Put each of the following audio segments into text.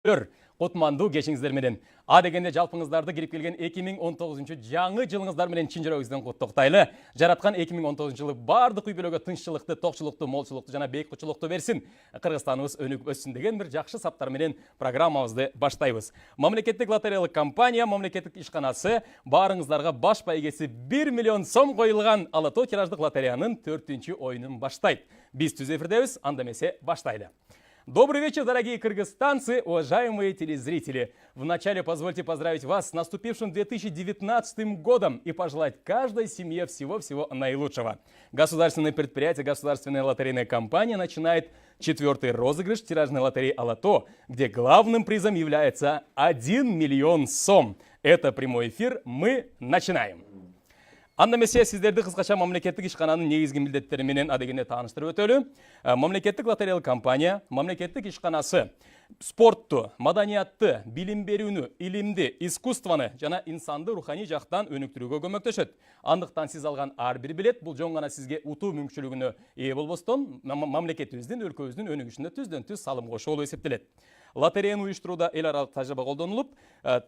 Кутмандуу кечиңиздер менен. А дегенде жалпыңыздарды кирип келген 2019 жаңы жылыңыздар менен чын жүрөгүбүздөн куттуктайлы. Жараткан 2019 жылы бардык үй бүлөгө тынччылыкты, токчулукту, молчулукту жана бейкучулукту берсин. Кыргызстаныбыз өнүгүп өссүн деген бир жакшы саптар менен программабызды баштайбыз. Мамлекеттик лотереялык компания, мамлекеттик ишканасы баарыңыздарга баш байгеси 1 миллион сом коюлган Ала Тоо тираждык лотереянын 4-чү ойунун баштайт. Биз түз эфирдебиз, анда эмесе баштайлы. Добрый вечер, дорогие кыргызстанцы, уважаемые телезрители. Вначале позвольте поздравить вас с наступившим 2019 годом и пожелать каждой семье всего-всего наилучшего. Государственное предприятие, государственная лотерейная компания начинает 4-й розыгрыш тиражной лотереи Ала Тоо, где главным призом является 1 миллион сом. Это прямой эфир, мы начинаем. Анда эмесе сиздерди кыскача мамлекеттик ишкананын негизги милдеттери менен адегенде тааныштырып өтөлү. Мамлекеттик лотереялык компания, мамлекеттик ишканасы спортту, маданиятты, билим берүүнү, илимди, искусствону жана инсанды руханий жактан өнүктүрүүгө көмөктөшөт. Андыктан сиз алган ар бир билет бул жөн гана сизге утуу мүмкүнчүлүгүнө ээ болбостон, мамлекетибиздин, өлкөбүздүн өнүгүшүнө түздөн-түз салым кошуу болуп эсептелет. Лотереяны уюштурууда эл аралык тажрыйба колдонулуп,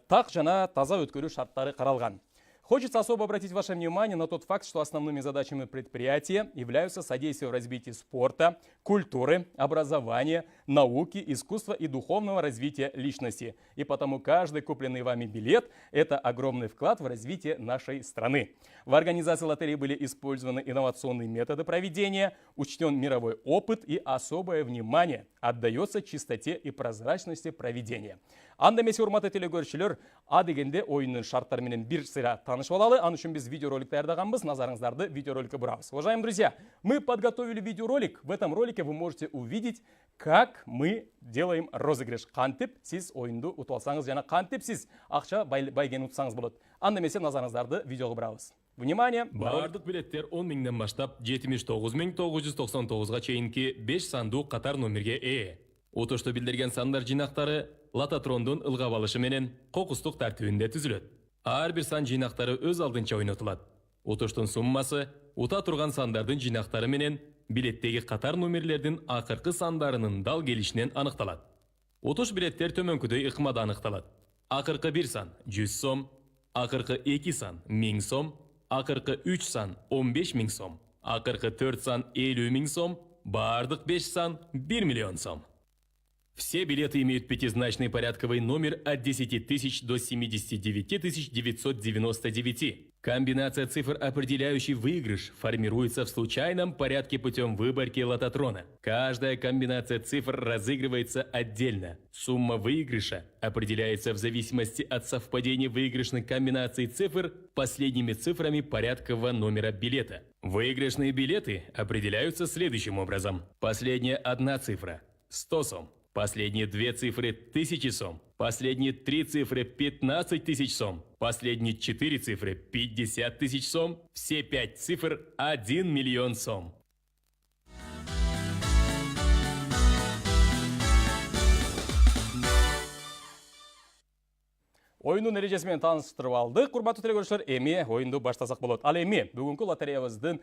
так жана таза өткөрүү шарттары каралган. Хочется особо обратить ваше внимание на тот факт, что основными задачами предприятия являются содействие в развитии спорта, культуры, образования, науки, искусства и духовного развития личности. И потому каждый купленный вами билет – это огромный вклад в развитие нашей страны. В организации лотереи были использованы инновационные методы проведения, учтен мировой опыт и особое внимание отдается чистоте и прозрачности проведения. Анда эмесе урматтуу телекөрүүчүлөр, а дегенде оюндун шарттары менен бир сыйра таанышып алалы. Ал үчүн биз видеоролик даярдаганбыз. Назарыңыздарды видеороликке бурабыз. Уважаемые друзья, мы подготовили видеоролик. В этом ролике вы можете увидеть, как мы делаем розыгрыш. Кантип сиз оюнду утуп алсаңыз жана кантип сиз акча байгени утсаңыз болот. Анда эмесе назарыңыздарды видеого бурабыз. Внимание! Бардык билеттер 10 миңден баштап 79.999 чейинки 5 сандуу катар номерге ээ. Утушту билдирген сандар жинактары лототрондун ылгап алышы менен кокустук тартибинде түзүлөт. Ар бир сан жинактары өз алдынча ойнотулат. Утуштун суммасы ута турган сандардын жинактары менен билеттеги катар номерлердин акыркы сандарынын дал келишинен аныкталат. Утуш билеттер төмөнкүдөй ыкмада аныкталат. Акыркы 1 сан 100 сом, акыркы 2 сан 1000 сом, акыркы 3 сан 15 000 сом, акыркы 4 сан 50 000 сом, бардык 5 сан 1 миллион сом. Все билеты имеют пятизначный порядковый номер от 10 тысяч до 79 999. Комбинация цифр, определяющий выигрыш, формируется в случайном порядке путем выборки лототрона. Каждая комбинация цифр разыгрывается отдельно. Сумма выигрыша определяется в зависимости от совпадения выигрышных комбинаций цифр последними цифрами порядкового номера билета. Выигрышные билеты определяются следующим образом. Последняя одна цифра – 100 сом. Последние 2 цифры – 1000 сом. Последние 3 цифры – 15 000 сом. Последние 4 цифры – 50 000 сом. Все 5 цифр – 1 миллион сом. Оюндун эрежеси менен тааныштырып алдык. Урматтуу телекөрүүчүлөр, эми оюнду баштасак болот. Ал эми бүгүнкү лотереябыздын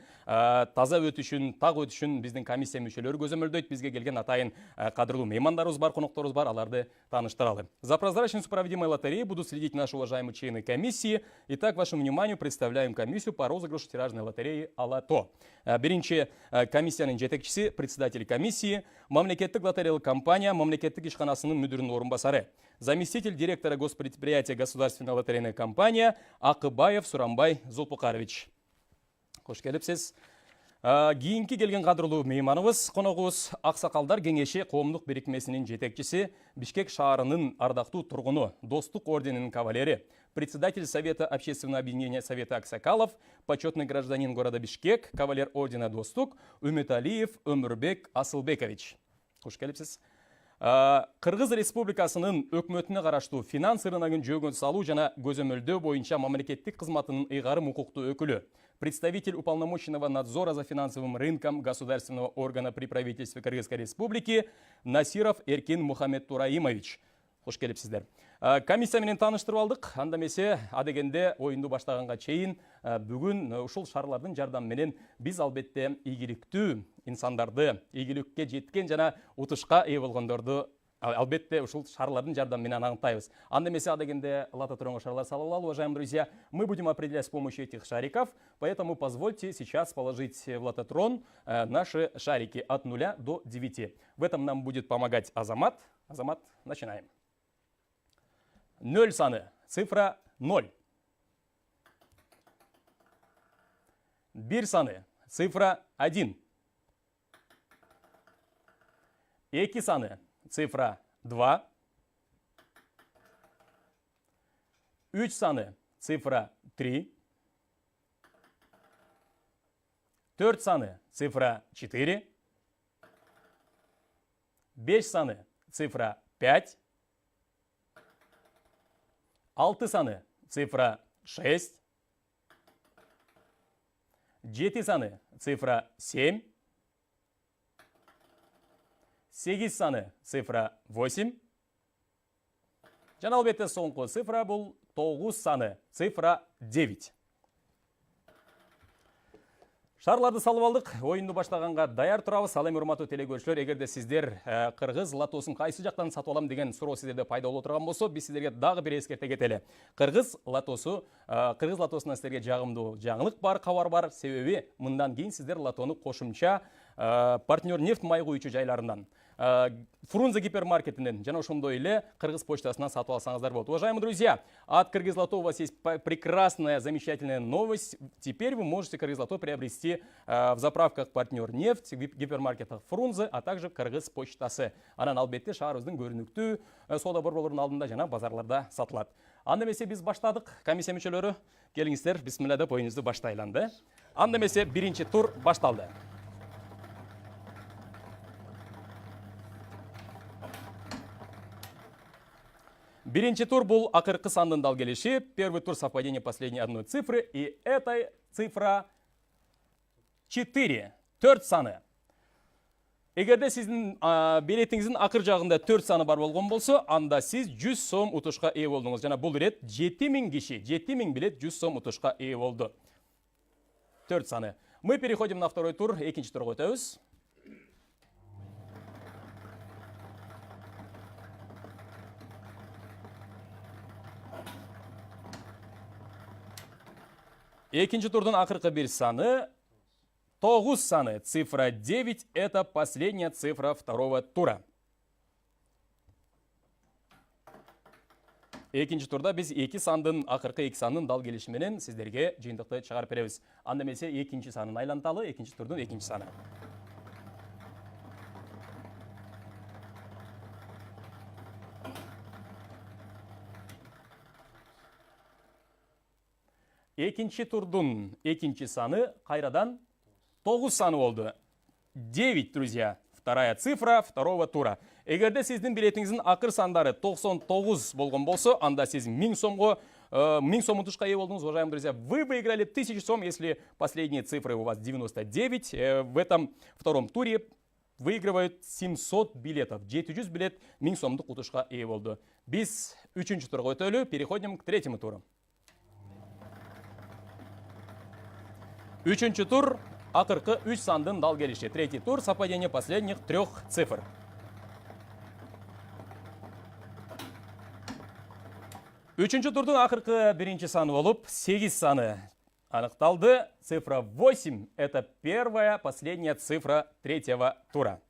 таза өтүшүн, так өтүшүн биздин комиссия мүчөлөрү көзөмөлдөйт. Бизге келген атайын кадырлуу меймандарыбыз бар, конокторубуз бар, аларды тааныштыралы. За прозрачность проводимой лотереи будут следить наши уважаемые члены комиссии. Итак, вашему вниманию представляем комиссию по розыгрышу тиражной лотереи Ала Тоо. Биринчи комиссиянын жетекчиси, председатель комиссии, мамлекеттик лотереялык компания, мамлекеттик ишканасынын мүдүрүнүн орун басары, заместитель директора госпредприятия государственная лотерейная компания Акыбаев Сурамбай Зулпукарович. Кош келипсиз. Кийинки келген кадырлуу мейманыбыз, коногубуз Аксакалдар кеңеши коомдук бирикмесинин жетекчиси, Бишкек шаарынын ардактуу тургуну, Достук орденинин кавалери, председатель Совета общественного объединения Совета Аксакалов, почетный гражданин города Бишкек, кавалер ордена Достук, Үмүталиев Өмүрбек Асылбекович. Кош келипсиз. Кыргыз Республикасынын өкмөтүнө караштуу финанс рыногун жөнгө салуу жана көзөмөлдөө боюнча мамлекеттик кызматынын ыйгарым укуктуу өкүлү, представитель уполномоченного надзора за финансовым рынком государственного органа при правительстве Кыргызской Республики Насиров Эркин Мухаммедтураимович. Хош келипсиздер. Комиссия менен тааныштырып алдык. Анда эмесе адегенде оюнду баштаганга чейин бүгүн ушул шаарлардын жардамы менен биз албетте ийгиликтүү инсандарды, ийгиликке жеткен жана утушка ээ болгондорду Албетте ушул шарлардын жардамы менен аныктайбыз. Анда эмесе адегенде лототронго шарлар салып алалы, уважаемые друзья. Мы будем определять с помощью этих шариков, поэтому позвольте сейчас положить в лототрон наши шарики от 0 до 9. В этом нам будет помогать Азамат. Азамат, начинаем. 0 саны, цифра 0. 1 саны, цифра 1. 2 саны, цифра 2. 3 саны, цифра 3. 4 саны, цифра 4. 5 саны, цифра 5. 6 саны, цифра 6. 7 саны, цифра 7. 8 саны, цифра 8. Жана албетте соңку цифра бул 9 саны, цифра 9. Шарларды салып алдык, оюнду баштаганга даяр турабыз. Ал эми урматтуу телекөрүүчүлөр, эгерде сиздер кыргыз лотосун кайсы жактан сатып алам деген суроо сиздерде пайда боло турган болсо, биз сиздерге дагы бир эскерте кетели. Кыргыз лотосунан сиздерге жагымдуу жаңылык бар, кабар бар. Себеби мындан кийин сиздер лотону кошумча партнер нефть май куючу жайларынан, Фрунзе гипермаркетинен жана ошондой эле Кыргыз почтасынан сатып алсаңыздар болот. Уважаемые друзья, от Кыргыз Лото у вас есть прекрасная, замечательная новость. Теперь вы можете Кыргыз Лото приобрести в заправках партнер нефть, гипермаркетах Фрунзе, а также Кыргыз почтасы. Анан албетте шаарыбыздын көрүнүктүү соода борборлорунун алдында жана базарларда сатылат. Анда эмесе биз баштадык. Комиссия мүчөлөрү, келиңиздер, бисмилла деп оюнубузду баштайланды. Анда эмесе биринчи тур башталды. Биринчи тур бул акыркы сандын дал келиши. Первый тур совпадение последней одной цифры. И эта цифра 4. 4 саны. Эгерде сиздин билетиңиздин акыр жагында 4 саны бар болгон болсо, анда сиз 100 сом утушка ээ болдуңуз. Жана бул ирет 7000 киши, 7000 билет 100 сом утушка ээ болду. 4 саны. Мы переходим на второй тур. Экинчи турга өтөбүз. Экинчи турдун акыркы бир саны 9 саны. Цифра 9 – это последняя цифра второго тура. Экинчи турда биз акыркы эки сандын дал келиши менен сиздерге жыйынтыкты чыгарып беребиз. Анда эмесе экинчи санын айланталы, экинчи турдун экинчи саны. Экинчи турдун экинчи саны кайрадан 9 саны болду. 9, друзья. Вторая цифра второго тура. Эгерде сиздин билетиңиздин акыр сандары 99 болгон болсо, анда сиз 1000 сом утушка ээ болдуңуз, уважаемые друзья. Вы выиграли 1000 сом, если последние цифры у вас 99. В этом втором туре выигрывают 700 билетов. 700 билет 1000 сомдук утушка ээ болду. Биз үчүнчү турга өтөлү, переходим к третьему туру. Үчүнчү тур акыркы 3 сандын дал келиши. Третий тур совпадение последних 3 цифр. Үчүнчү турдун акыркы биринчи саны болуп 8 саны аныкталды. Цифра 8 – это первая, последняя цифра третьего тура.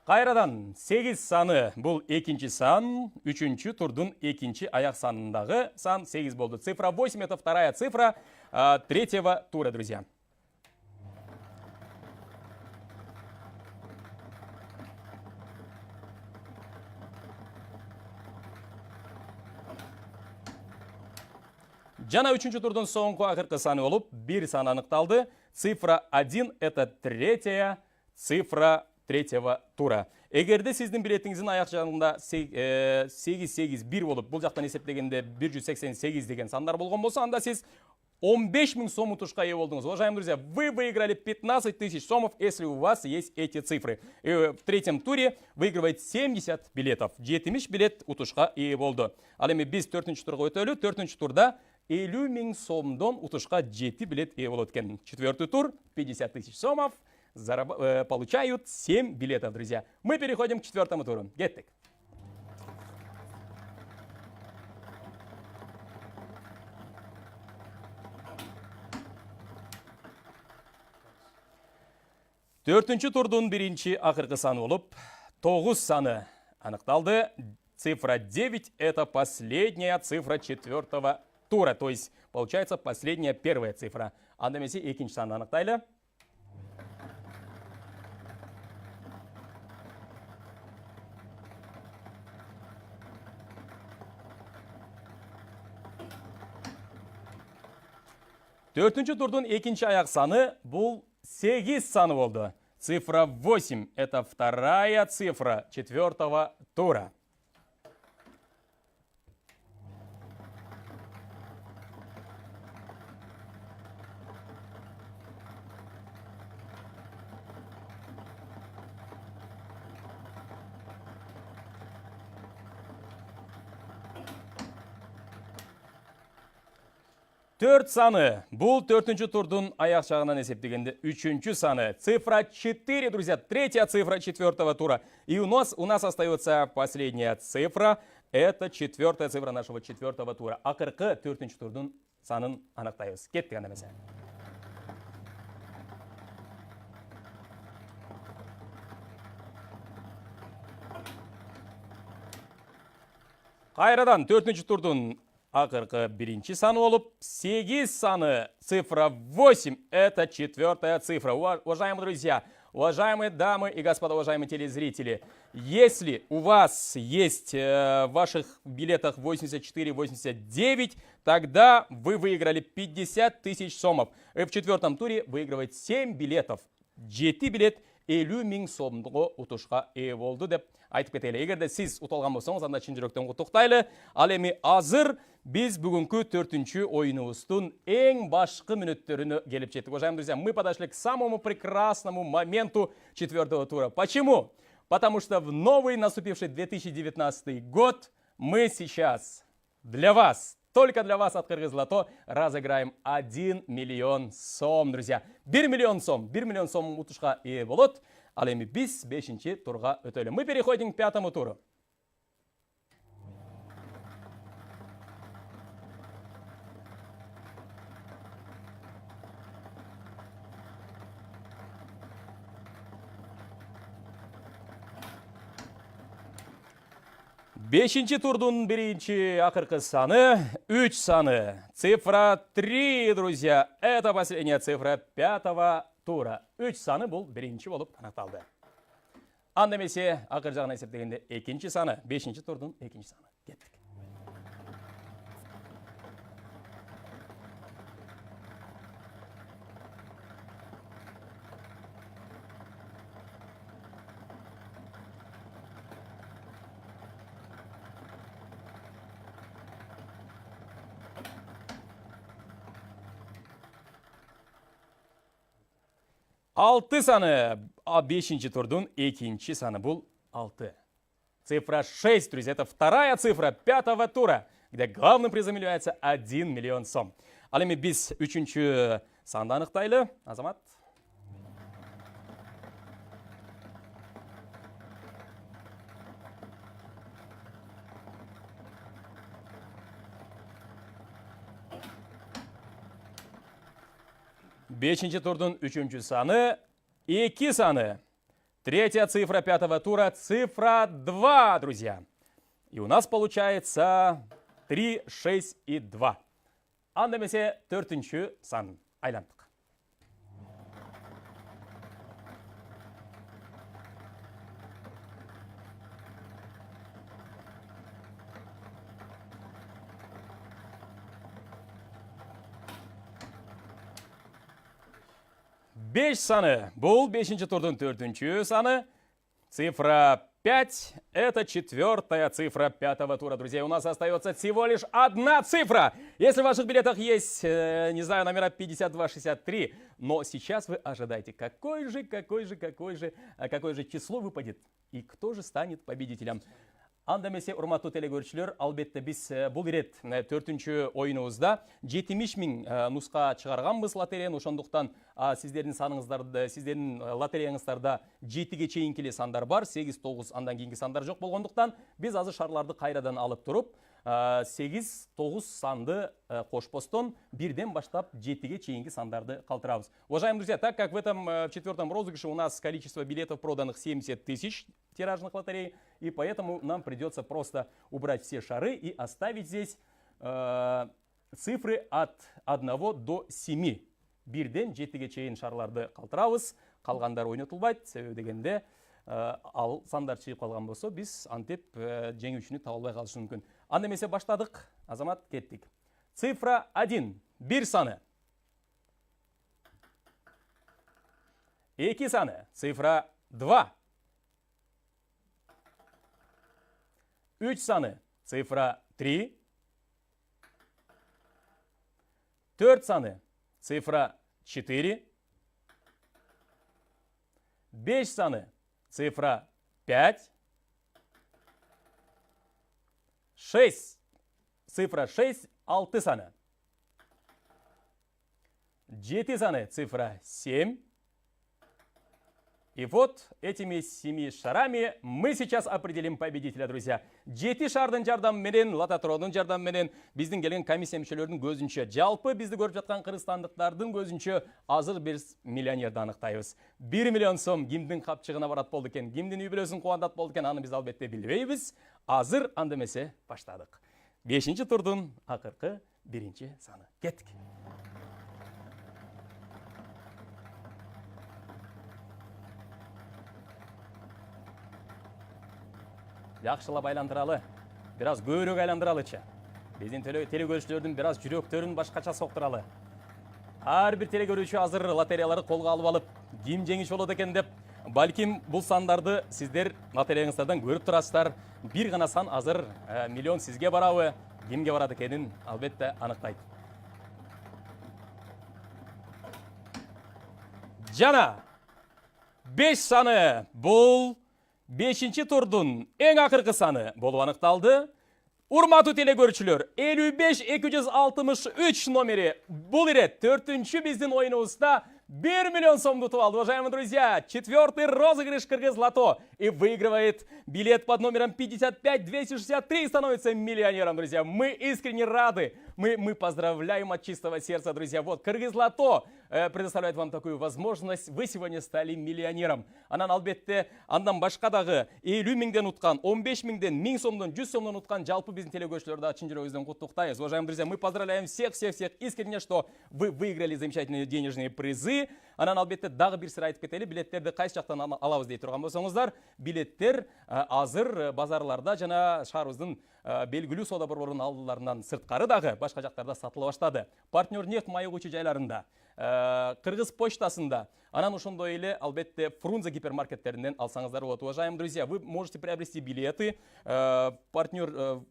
Кайрадан 8 саны бул экинчи сан, үчүнчү турдун экинчи аяк санындагы сан 8 болду. Цифра 8 – это вторая цифра третьего тура, друзья. Жана үчүнчү турдун соңку акыркы саны болуп 1 сан аныкталды. Цифра 1 – это третья цифра третьего тура. Эгерде сиздин билетиңиздин аяк жагында 881 болуп, бул жактан эсептегенде 188 деген сандар болгон болсо, анда сиз 15 000 сом утушка ие болдыңыз. Уважаемые друзья, вы выиграли 15 000 сомов, если у вас есть эти цифры. И в третьем туре выигрывает 70 билетов. 70 билет утушка ие болды. Ал эми биз 4-нчү турга өтөлү. 4-нчү турда 50 000 сомдон утушка 7 билет ие болот экен. 4-й тур 50 000 сомов. Получают 7 билетов, друзья. Мы переходим к 4-му туру. Кеттик. Төртүнчү турдун биринчи акыркы саны болуп, 9 саны аныкталды. Цифра 9 – это последняя цифра 4-го тура. То есть, получается, последняя первая цифра. Анда эмесе экинчи саны аныктайлы. Төртүнчү турдун экинчи аяк саны бул 8 саны болду. Цифра 8 – это вторая цифра 4-го тура. Төрт саны. Бұл 4-нчү турдун аяк жагынан эсептегенде 3-нчү саны. Цифра 4, друзья. Третья цифра 4-го тура. И у нас остается последняя цифра. Это 4-я цифра нашего 4-го тура. Акыркы 4-нчү турдун санын аныктайбыз. Кеттик анда эмесе. Кайрадан 4-нчү турдун акыркы биринчи саны болуп, 8 саны, цифра 8, это 4-я цифра. Уважаемые друзья, уважаемые дамы и господа, уважаемые телезрители, если у вас есть в ваших билетах 84-89, тогда вы выиграли 50 000 сомов. И в 4-м туре выигрывает 7 билетов. 7 билет 50 000 сомдығы утушка ие болду деп айтып кетели. Эгерде сиз уталган болсоңуз, анда чын жүрөктөн куттуктайлы. Ал эми азыр биз бүгүнкү 4-нчү оюнубуздун эң башкы мүнөттөрүнө келип жеттик. Уважаемые друзья, мы подошли к самому прекрасному моменту 4-го тура. Почему? Потому что в новый наступивший 2019 год мы сейчас для вас, только для вас от Кыргыз Лото разыграем 1 миллион сом, друзья. 1 миллион сом утушка ие болот. Ал эми биз 5-нчи турга өтөлү. Мы переходим к 5-му туру. Бешинчи турдун биринчи акыркы саны 3 саны. Цифра 3, друзья. Это последняя цифра 5-го тура. 3 саны бул биринчи болуп аныкталды. Анда эмесе акыр жагына эсептегенде экинчи саны, 5-нчи турдун экинчи саны. Кеттик. Алты саны, 5-нчи турдун экинчи саны бул 6. Цифра 6, друзья, это вторая цифра 5-го тура, где главным призом является 1 миллион сом. Ал эми биз 3-нчү санды аныктайлы. Азамат. Бешинчи турдун 3-нчү саны 2 саны. Третья цифра 5-го тура цифра 2, друзья. И у нас получается 3, 6 и 2. Анда эмесе 4-нчү сан айландык. Беш саны. Бұл 5-нчи турдун 4-нчү саны. Цифра 5 – это четвертая цифра пятого тура. Друзья, у нас остается всего лишь одна цифра. Если в ваших билетах есть, не знаю, номера 52, 63, но сейчас вы ожидаете, какое же число выпадет и кто же станет победителем. Андамесе урматтуу телекөрүүчүлөр, албетте биз бул ирет 4-чү оюнубузда 70 000 нуска чыгарганбыз лотереяны, ошондуктан сиздердин саныңыздарда, сиздердин лотереяңыздарда 7ге чейинки эле сандар бар, 8-9 андан кийинки сандар жок болгондуктан биз азыр шарларды кайрадан алып туруп 8-9 санды кошпостон бирден баштап 7ге чейинки сандарды калтырабыз. Уважаемые друзья, так как в этом четвертом розыгрыше у нас количество билетов проданных 70 000 тиражных лотерей, и поэтому нам придется просто убрать все шары и оставить здесь цифры от 1 до 7. Бирден 7ге чейин шарларды калтырабыз, калгандар ойнотулбайт, себеби дегенде ал сандар чыгып калган болсо биз антип жеңүүчүнү таба албай калышы мүмкүн. Анда эмесе баштадык. Азамат, кеттик. Цифра 1. 1 саны. 2 саны. Цифра 2. 3 саны. Цифра 3. 4 саны. Цифра 4. 5 саны. Цифра 5. 6. Цифра 6. 6 саны. 7 саны. Цифра 7. И вот этими 7 шарами мы сейчас определим победителя, друзья. 7 шардын жардамы менен, лототрондун жардамы менен, биздин келген комиссия мүчөлөрүнүн көзүнчө, жалпы бизди көрүп жаткан кыргызстандыктардын көзүнчө азыр биз миллионерди аныктайбыз. 1 миллион сом кимдин капчыгына барат болду экен, кимдин үй бүлөсүн кубандат болду экен, аны биз албетте билбейбиз. Азыр анда эмесе баштадык. 5-чи турдун акыркы 1-чи саны. Кеттик. Жақшылап айландыралы, бираз көбүрөөк айландыралычы. Биздин телекөрүүчүлөрдүн бираз жүрөктөрүн башкача соктуралы. Ар бир телекөрүүчү азыр лотереяларды колго алып, ким жеңиш болот экен деп, балким бул сандарды сиздер лотереяңыздардан көрүп турасыздар. Бир гана сан азыр миллион сизге барабы, кимге барат экенин албетте аныктайт. Жана 5 саны бул 5-чи турдун эң акыркы саны болуп аныкталды. Урматтуу телекөрүүчүлөр, 55-263 номери бул ирет 4-чү биздин оюнубузда 1 миллион сомду утуп алды. Уважаемые друзья, 4-й розыгрыш Кыргыз Лото и выигрывает билет под номером 55263 и становится миллионером, друзья. Мы искренне рады, мы поздравляем от чистого сердца, друзья. Вот, Кыргыз Лото предоставляет вам такую возможность. Вы сегодня стали миллионером. Анан албетте, андан башка дагы 50 миңден уткан, 15 миңден, 1000 сомдон, 100 сомдон уткан жалпы биздин телекөрүүчүлөрдү чын жүрөгүбүздөн куттуктайбыз. Уважаемые друзья, мы поздравляем всех искренне, что вы выиграли замечательные денежные призы. Анан албетте дагы бир сыр айтып кетели, билеттерди кайсы жактан алабыз дей турган болсоңуздар, билеттер азыр базарларда жана шаарыбыздын белгилүү соода борборунун алдыларынан сырткары дагы башка жактарда сатыла баштады. Партнер нефть майыгуучу жайларында, Кыргыз почтасында, анан ошондой эле албетте Фрунзе гипермаркеттеринен алсаңыздар болот. Уважаемые друзья, вы можете приобрести билеты в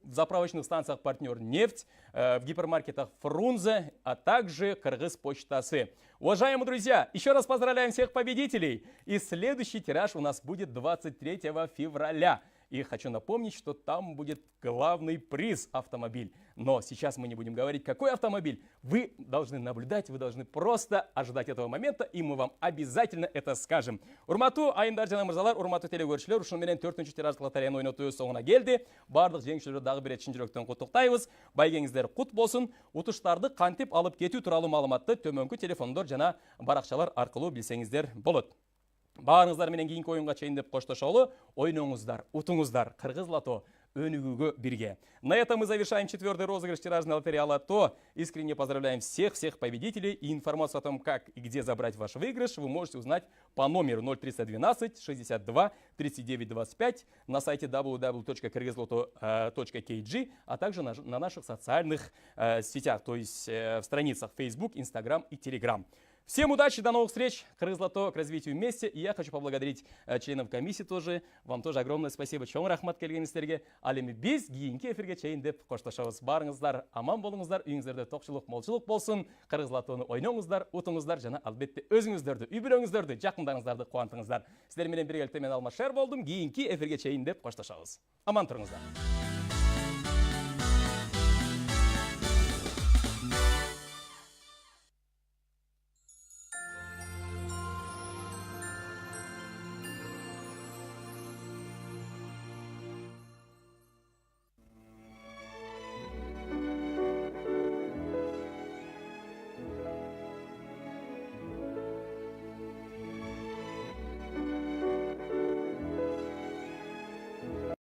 заправочных станциях партнер нефть, в гипермаркетах Фрунзе, а также Кыргыз почтасы. Уважаемые друзья, еще раз поздравляем всех победителей. И следующий тираж у нас будет 23 февраля. И хочу напомнить, что там будет главный приз – автомобиль. Но сейчас мы не будем говорить, какой автомобиль. Вы должны наблюдать, вы должны просто ожидать этого момента, и мы вам обязательно это скажем. Урматтуу айымдар жана мырзалар, урматтуу телекөрүүчүлөр, ушуну менен 4-чү тираждык лотереяны ойнотуу соңуна келди. Бардык жеңүүчүлөрдү дагы бир чын жүрөктөн куттуктайбыз. Байгеңиздер кут болсун. Утуштарды кантип алып кетүү тууралуу маалыматты төмөнкү телефондор жана баракчалар аркылуу билсеңиздер болот. Баарыңыздар менен кийинки оюнга чейин деп коштошолу. Ойноңуздар, утуңуздар. Кыргыз Лото өнүгүүгө бирге. На этом мы завершаем 4-й розыгрыш тиражной лотереи Лото. Искренне поздравляем всех победителей. И информацию о том, как и где забрать ваш выигрыш, вы можете узнать по номеру 0312 62 39 25 на сайте www.kyrgyzloto.kg, а также на наших социальных сетях, то есть в страницах Facebook, Instagram и Telegram. Всем удачи, до новых встреч. Кыргызлото к развитию вместе. И я хочу поблагодарить членов комиссии тоже. Вам тоже огромное спасибо. Чоң рахмат келгеніңіздерге. Ал эми биз кийинки эфирге чейин деп коштошобуз. Барыңыздар, аман болуңуздар, үйүңүздөрдө токчулук, молчулук болсун. Кыргызлатону ойноңуздар, утуңуздар жана албетте өзүңүздөрдү, үй бүлөңүздөрдү, жакындарыңыздарды кубантыңыздар. Сиздер менен биргеликте мен Алмаз Шер болдум. Кийинки эфирге чейин деп коштошобуз. Аман туруңуздар.